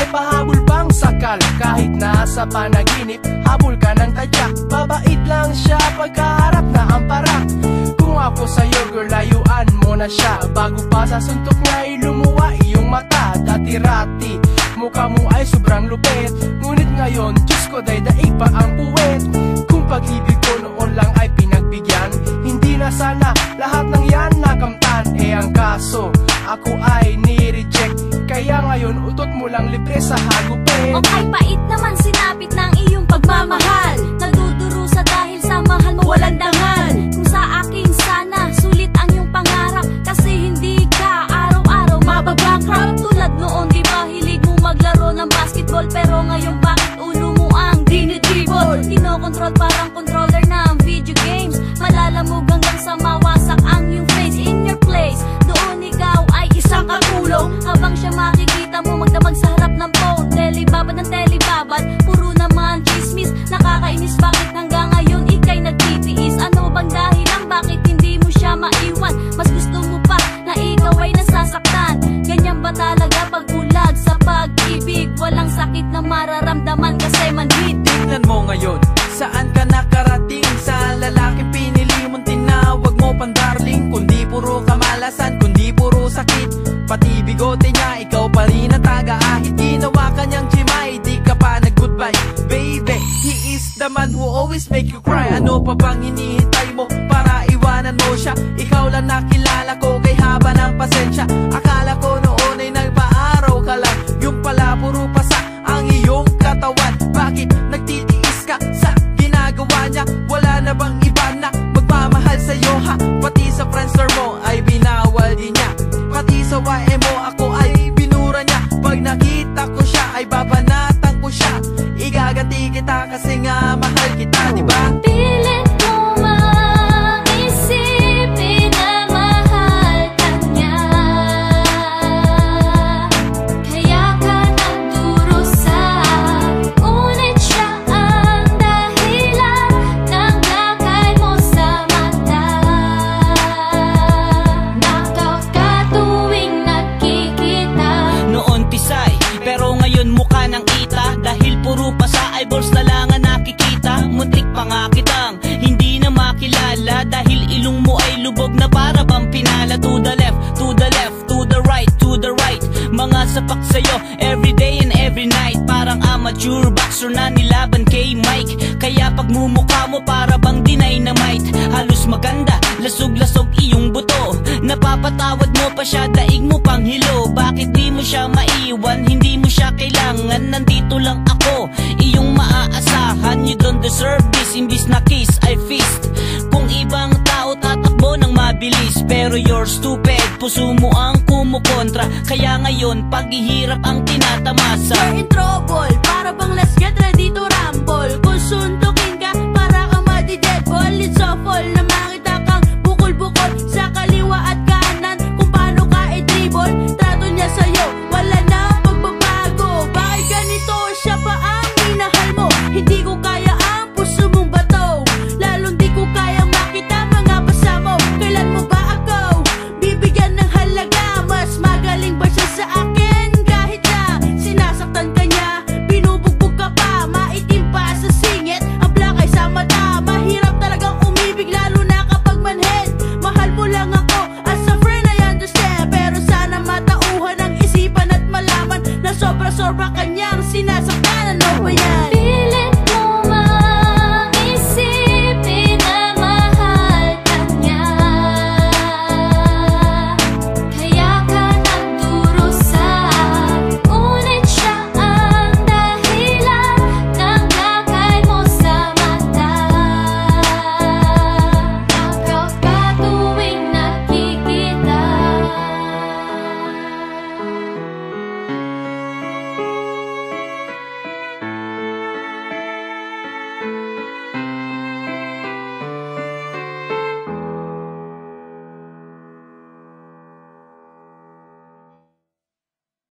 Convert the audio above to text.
ay pahabol pang sakal. Kahit nasa panaginip, habol ka ng tadyak. Babait lang siya pagkaharap na ang parak. Kung ako sa'yo girl, layuan mo na siya. Bago pa sa suntok niya ay lumuwa iyong mata. Dati-rati, mukha mo ay sobrang lupit. Ngunit ngayon, Diyos ko day-daig pa ang puwet. Kung pag-ibig ko noon lang ay pinagbigyan, hindi na sana lahat ng yan nakamtan. Ang kaso, ako ay ni-reject. Kaya ngayon, utot mo lang libre sa hagupin. Okay, pait naman sinapit ng iyong pagmamahal. Nagdudurusa dahil sa mahal mo walang dangal. Kung sa akin sana, sulit ang iyong pangarap. Kasi hindi ka araw-araw mababankrupt. Tulad noon, di ba hilig mo maglaro ng basketball? Pero ngayon bakit ulo mo ang dinidribble? Kinokontrol parang controller ng video games. Malalamog hanggang sa mawasak ang iyong face. In your place, doon ikaw ay isang kakulong. Habang siya makikita mo magdamag sa harap ng phone. Telebabad ng telebabad, puro naman chismis. Nakakainis bakit hanggang ngayon ikay nagtitiis? Ano bang dahilan bakit hindi mo siya maiwan? Mas gusto mo pa na ikaw ay nasasaktan. Ganyan ba talaga pag-ulag sa pag-ibig? Walang sakit na mararamdaman kasi manhid. Tingnan mo ngayon, saan ka nakarating? Sa lalaking pinili mong tinawag mo pang darling. Kundi puro kamalasan, kundi puro sakit. Pati bigote niya, ikaw pa rin ang taga-ahit. Ginawa kanyang chimay, di ka pa nag-goodbye. Baby, he is the man who always make you cry. Ano pa bang hinihintay mo para iwanan mo siya? Ikaw lang nakilala ko kay haba ng pasensya. Akala ko noon ay nagpa-araw ka lang. Yung pala puro pasa ang iyong katawan. Bakit nagtitiis ka sa ginagawa niya? Wala na bang iba na magmamahal sa'yo ha? Pati sa friendster mo ay binawal din niya. Pati sa YM mo ako ay binura niya. Pag nakita ko siya ay babanatan ko siya. Igaganti kita kasi nga mahal kita, diba? Pilit mo maisipin na mahal ka niya. Kaya ka nagdurusa. Ngunit siya ang dahilan ng lakay mo sa mata. Knockout ka tuwing nagkikita. Noon pisay, pero ngayon mukha ng kita. Dahil puro pa sa eyeballs na lang ang nakikita. Muntik pa nga kitang hindi na makilala. Dahil ilong mo ay lubog na para bang pinala. To the left, to the left, to the right, to the right. Mga sapak sa'yo every day and every night. Parang amateur boxer na nilaban kay Mike. Kaya pag mumukha mo para bang dynamite. Halos maganda, lasog-lasog iyong buto. Napapatawad mo pa siya, daig mo pang hilo. Bakit di mo siya maiwan, hindi mo siya kailangan? Nandito lang ako, iyong maaasahan. You don't deserve this, imbis na kiss I feast. Kung ibang tao tatakbo ng mabilis, pero you're stupid, puso mo ang kumukontra. Kaya ngayon paghihirap ang tinatamasa. You're in trouble, para bang let's get ready to rumble. Kung suntukin ka, para kang madi-deadball. It's awful na makita kang bukol-bukol sa kaliwa at kanan. Kung paano ka i-dribble, trato niya sa'yo, wala na pagbabago. Bakit ganito siya pa ang minahal mo? Hindi ko kaya ang puso mong bato. Lalong di ko kayang makita mga pasa mo. Kailan mo ba ako bibigyan ng halaga? Mas magaling ba siya sa akin? Kahit na sinasaktan ka niya, binubugbog ka pa, maitim pa sa singit, ang black ay sa mata. Mahirap talagang umibig lalo na kapag manhead. Mahal mo lang ako as a friend, I understand. Pero sana matauhan ang isipan at malaman na sobra-sobra kanyang sinasaktan. Ano ba yan?